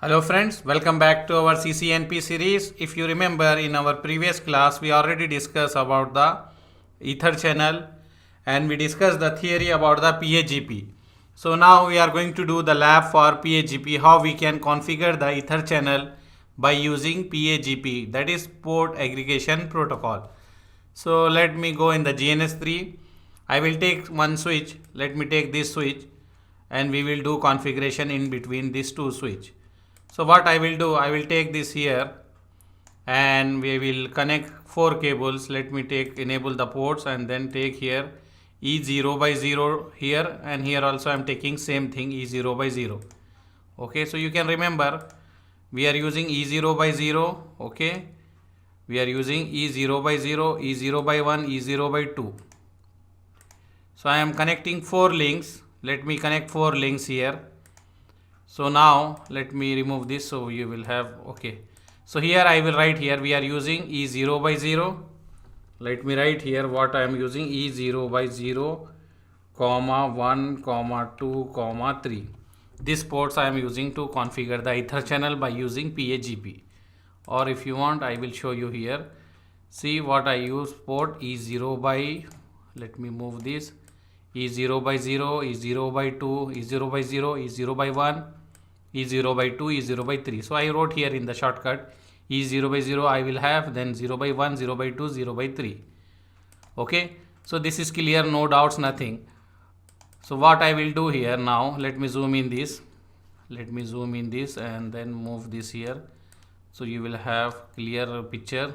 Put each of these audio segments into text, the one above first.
Hello friends, welcome back to our CCNP series. If you remember, in our previous class we already discussed about the ether channel and we discussed the theory about the PAGP. So now we are going to do the lab for PAGP, how we can configure the ether channel by using PAGP, that is Port Aggregation Protocol. So let me go in the GNS3. I will take one switch. Let me take this switch and we will do configuration in between these two switch. So what I will do, I will take this here and we will connect 4 cables. Let me take enable the ports and then take here E0 by 0 here, and here also I am taking same thing E0 by 0. Okay, so you can remember we are using E0 by 0. Okay, we are using E0 by 0, E0 by 1, E0 by 2. So I am connecting 4 links. Let me connect 4 links here. So now let me remove this, so you will have, okay. So here I will write here we are using E0 by 0. Let me write here what I am using, E0 by 0, comma 1, comma 2, comma 3. These ports I am using to configure the ether channel by using PAGP. Or if you want, I will show you here. See what I use, port E0 by, let me move this, E0 by 0, E0 by 2, E0 by 0, E0 by 1, E0 by 2, E0 by 3. So I wrote here in the shortcut E0 by 0 I will have, then 0 by 1, 0 by 2, 0 by 3. Okay, so this is clear, no doubts, nothing. So what I will do here now, let me zoom in this. Let me zoom in this and then move this here. So you will have clear picture.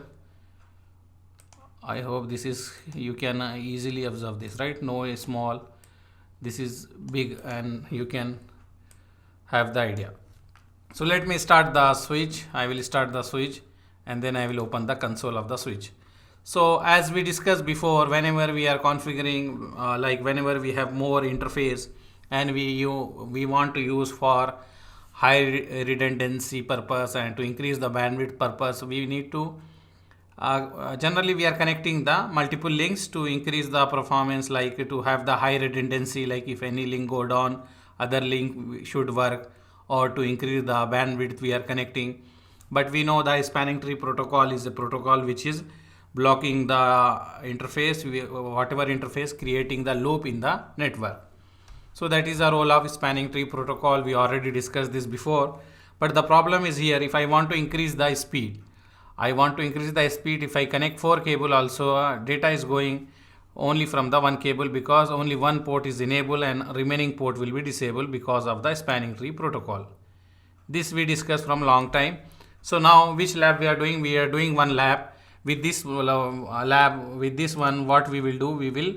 I hope this is, you can easily observe this, right? No small, this is big and you can have the idea. So let me start the switch. I will start the switch and then I will open the console of the switch. So as we discussed before, whenever we are configuring, like whenever we have more interface and we want to use for high redundancy purpose and to increase the bandwidth purpose, we need to generally we are connecting the multiple links to increase the performance, like to have the high redundancy, like if any link go down other link should work, or to increase the bandwidth we are connecting. But we know the spanning tree protocol is a protocol which is blocking the interface, whatever interface, creating the loop in the network. So that is the role of spanning tree protocol. We already discussed this before, but the problem is here, if I want to increase the speed, if I connect 4 cable also, data is going only from the one cable because only one port is enabled and remaining port will be disabled because of the spanning tree protocol. This we discussed from long time. So now which lab we are doing? We are doing one lab. With this lab, with this one, what we will do, we will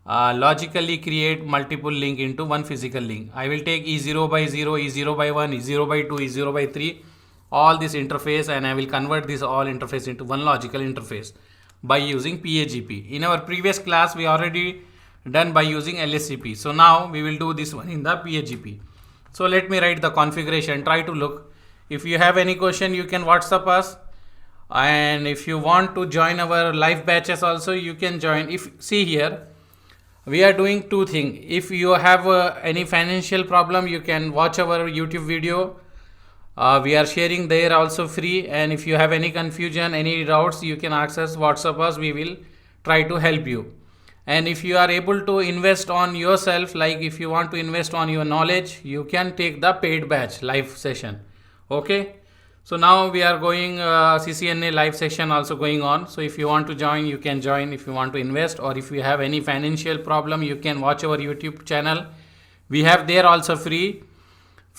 logically create multiple link into one physical link. I will take E0 by 0, E0 by 1, E0 by 2, E0 by 3, all this interface, and I will convert this all interface into one logical interface by using PAGP. In our previous class we already done by using LSCP. So now we will do this one in the PAGP. So let me write the configuration, try to look. If you have any question you can WhatsApp us, and if you want to join our live batches also you can join. If see here we are doing two things. If you have any financial problem you can watch our YouTube video. We are sharing there also free, and if you have any confusion, any doubts, you can access WhatsApp us, we will try to help you. And if you are able to invest on yourself, like if you want to invest on your knowledge, you can take the paid batch live session. Okay, so now we are going CCNA live session also going on. So if you want to join you can join. If you want to invest, or if you have any financial problem, you can watch our YouTube channel. We have there also free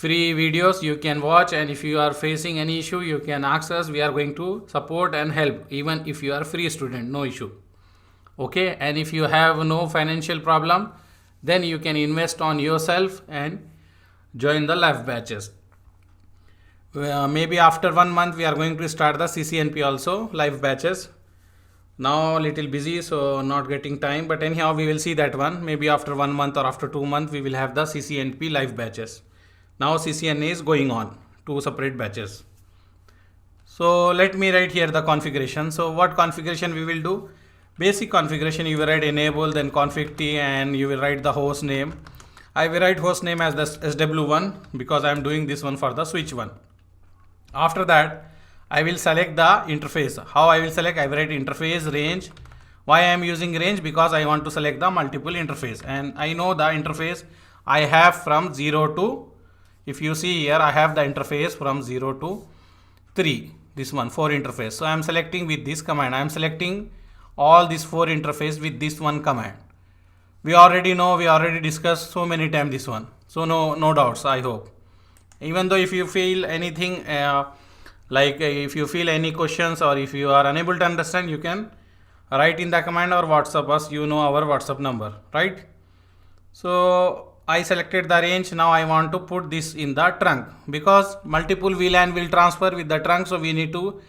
videos you can watch, and if you are facing any issue you can ask us. We are going to support and help, even if you are free student, no issue. Okay, and if you have no financial problem, then you can invest on yourself and join the live batches. Maybe after 1 month we are going to start the CCNP also live batches. Now little busy, so not getting time, but anyhow we will see that one. Maybe after 1 month or after 2 months we will have the CCNP live batches. Now CCNA is going on, 2 separate batches. So let me write here the configuration. So what configuration we will do? Basic configuration, you will write enable, then config t, and you will write the host name. I will write host name as the SW1 because I am doing this one for the switch 1. After that, I will select the interface. How I will select? I will write interface range. Why I am using range? Because I want to select the multiple interface, and I know the interface I have from 0 to, if you see here, I have the interface from 0 to 3. This one 4 interface. So I am selecting with this command. I am selecting all these 4 interface with this one command. We already know, we already discussed so many times this one. So no doubts, I hope. Even though if you feel anything, if you feel any questions or if you are unable to understand, you can write in the command or WhatsApp us. You know our WhatsApp number, right? So I selected the range. Now I want to put this in the trunk because multiple VLAN will transfer with the trunk. So we need to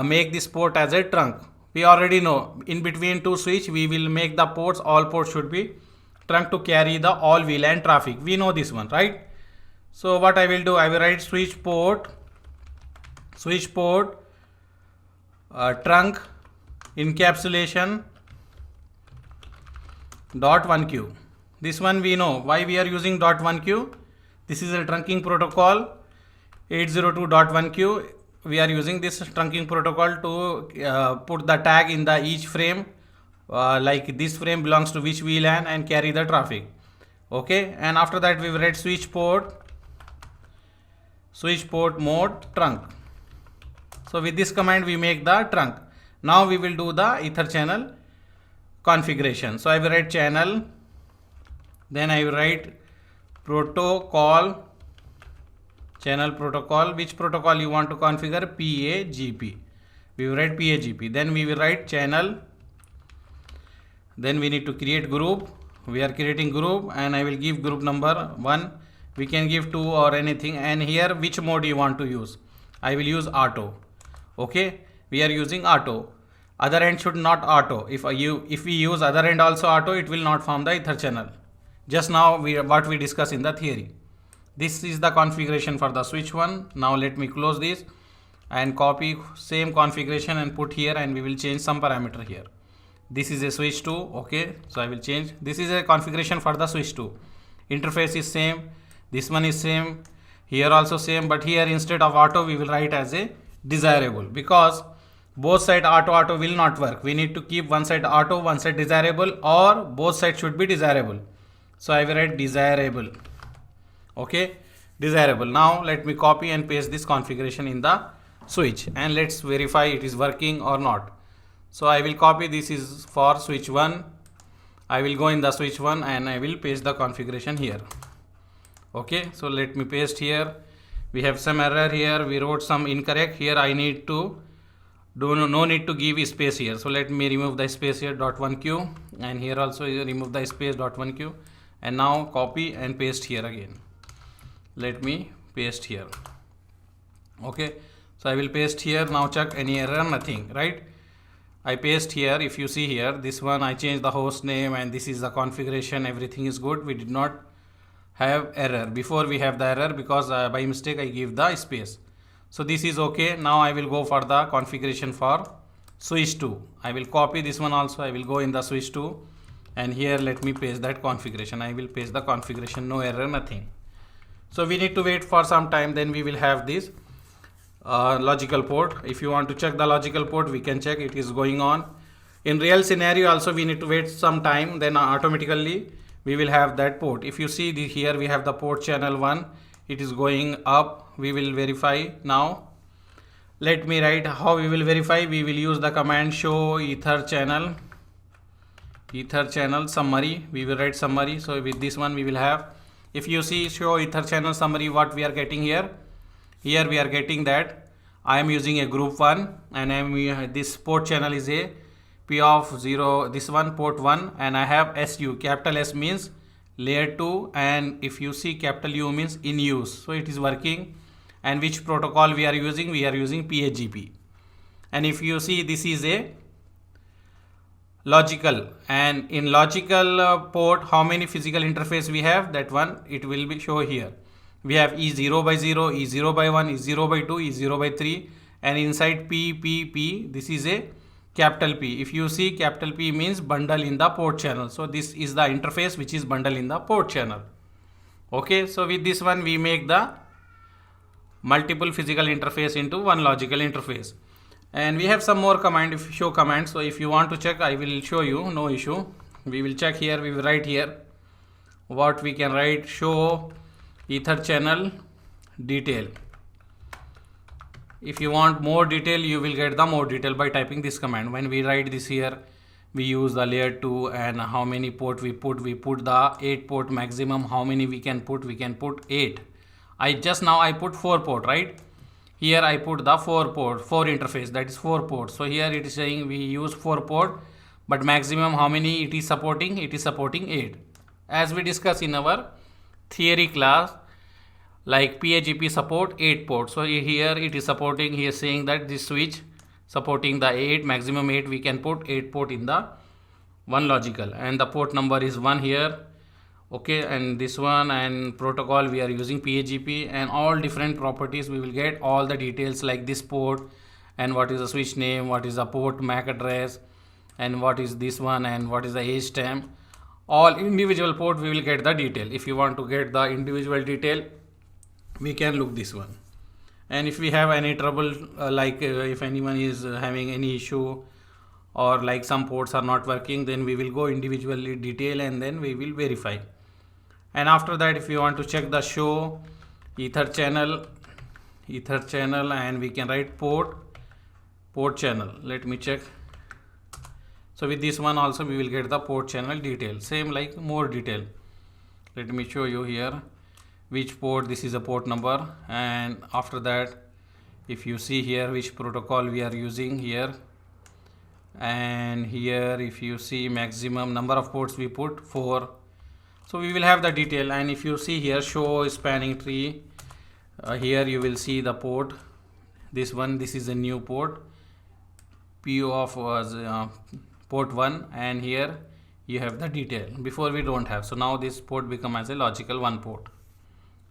make this port as a trunk. We already know in between two switch we will make the ports, all ports should be trunk to carry the all VLAN traffic. We know this one, right? So what I will do, I will write switch port trunk encapsulation .1q. This one we know why we are using .1q. This is a trunking protocol 802.1q. We are using this trunking protocol to put the tag in the each frame, like this frame belongs to which VLAN and carry the traffic. Okay, and after that we will write switch port mode trunk. So with this command we make the trunk. Now we will do the ether channel configuration. So I will write channel, then I will write channel protocol. Which protocol you want to configure? PAGP. We will write PAGP. Then we will write channel. Then we need to create group. We are creating group and I will give group number 1. We can give 2 or anything. And here which mode you want to use? I will use auto. Okay, we are using auto. Other end should not auto. If we use other end also auto, it will not form the ether channel. Just now what we discussed in the theory. This is the configuration for the switch 1. Now let me close this and copy same configuration and put here, and we will change some parameter here. This is a switch 2. Okay, so I will change. This is a configuration for the switch 2. Interface is same. This one is same. Here also same, but here instead of auto we will write as a desirable because both side auto will not work. We need to keep one side auto, one side desirable, or both sides should be desirable. So I will write desirable. Okay, desirable. Now let me copy and paste this configuration in the switch and let's verify it is working or not. So I will copy, this is for switch 1. I will go in the switch 1 and I will paste the configuration here. Okay, so let me paste here. We have some error here. We wrote some incorrect here. I need to no need to give space here. So let me remove the space here .1q, and here also remove the space .1q, and now copy and paste here again. Let me paste here. Okay, so I will paste here. Now check any error, nothing, right? I paste here. If you see here, this one I changed the host name and this is the configuration. Everything is good. We did not have error. Before we have the error because by mistake I give the space. So this is okay. Now I will go for the configuration for switch 2. I will copy this one also. I will go in the switch 2 and here let me paste that configuration. I will paste the configuration. No error, nothing. So we need to wait for some time, then we will have this logical port. If you want to check the logical port, we can check it is going on. In real scenario also we need to wait some time, then automatically we will have that port. If you see here we have the port channel 1, it is going up. We will verify now. Let me write how we will verify. We will use the command show ether channel summary. We will write summary. So with this one we will have, if you see show ether channel summary, what we are getting here we are getting that I am using a group 1 and this port channel is a P of 0, this one port 1, and I have SU. Capital S means layer 2 and if you see capital U means in use. So it is working. And which protocol we are using? We are using PAGP. And if you see, this is a logical, and in logical port how many physical interface we have, that one it will be show here. We have E0 by 0, E0 by 1, E0 by 2, E0 by 3, and inside P, this is a capital P. If you see, capital P means bundle in the port channel. So this is the interface which is bundle in the port channel. Okay, so with this one we make the multiple physical interface into one logical interface. And we have some more command, if show command. So if you want to check, I will show you, no issue. We will check here, we will write here what we can write: show ether channel detail. If you want more detail, you will get the more detail by typing this command. When we write this here, we use the layer 2, and how many port we put the 8 port maximum. How many we can put 8. I put 4 port, right? Here I put the 4 interface, that is 4 ports. So here it is saying we use 4 port, but maximum how many it is supporting? It is supporting 8. As we discussed in our theory class, like PAGP support 8 ports. So here it is supporting, he is saying that this switch supporting the 8, maximum 8, we can put 8 port in the one logical, and the port number is 1 here. Okay, and this one, and protocol we are using PAGP, and all different properties we will get all the details like this port, and what is the switch name, what is the port MAC address, and what is this one, and what is the age stamp. All individual port we will get the detail. If you want to get the individual detail, we can look this one. And if we have any trouble, if anyone is having any issue, or like some ports are not working, then we will go individually detail, and then we will verify. And after that, if you want to check the show ether channel, and we can write port channel. Let me check. So with this one also we will get the port channel detail, same like more detail. Let me show you here which port, this is a port number, and after that if you see here which protocol we are using here, and here if you see maximum number of ports we put 4. So we will have the detail. And if you see here show spanning tree, here you will see the port, this one, this is a new port, PO of was port 1, and here you have the detail. Before we don't have, so now this port become as a logical 1 port.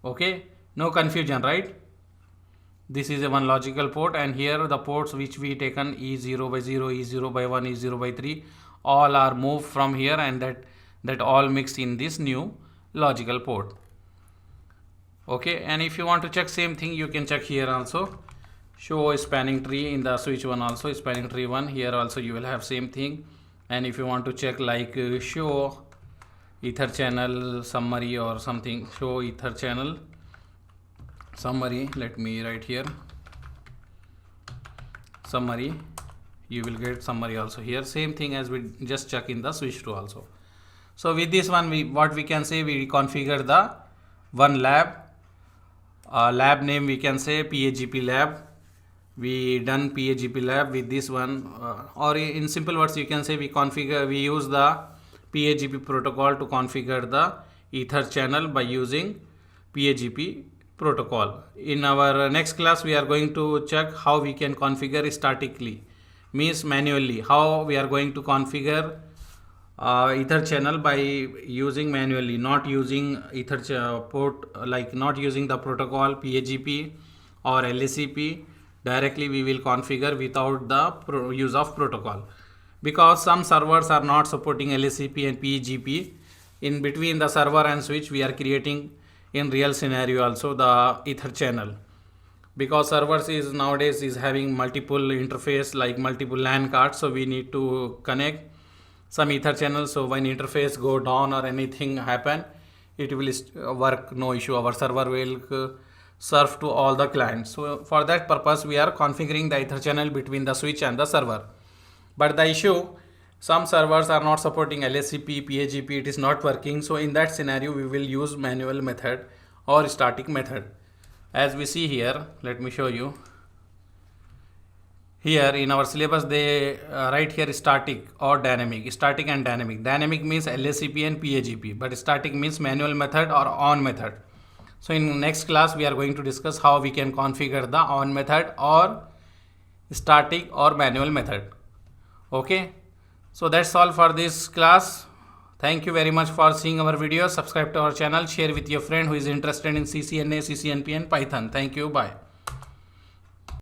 Okay, no confusion, right? This is a one logical port, and here the ports which we taken E0 by 0, E0 by 1, E0 by 3, all are moved from here, and that all mixed in this new logical port. Okay, and if you want to check same thing, you can check here also, show spanning tree in the switch 1 also, spanning tree 1, here also you will have same thing. And if you want to check like show ether channel summary or something, show ether channel summary, let me write here summary, you will get summary also here, same thing as we just check in the switch 2 also. So with this one, what we can say, we configure the one lab, lab name we can say PAGP lab. We done PAGP lab with this one, or in simple words you can say we use the PAGP protocol to configure the ether channel by using PAGP protocol. In our next class we are going to check how we can configure statically, means manually, how we are going to configure ether channel by using manually, not using ether port, like not using the protocol PAGP or LACP. Directly we will configure without the use of protocol, because some servers are not supporting LACP and PAGP. In between the server and switch we are creating in real scenario also the ether channel, because servers is nowadays is having multiple interface like multiple LAN cards, so we need to connect some ether channel. So when interface go down or anything happen, it will work, no issue, our server will serve to all the clients. So for that purpose we are configuring the ether channel between the switch and the server. But the issue, some servers are not supporting LACP, PAGP, it is not working. So in that scenario we will use manual method or static method. As we see here, let me show you. Here in our syllabus they write here static or dynamic, static and dynamic. Dynamic means LACP and PAGP, but static means manual method or on method. So in next class we are going to discuss how we can configure the on method or static or manual method. Okay, so that's all for this class. Thank you very much for seeing our video. Subscribe to our channel, share with your friend who is interested in CCNA, CCNP and Python. Thank you, bye.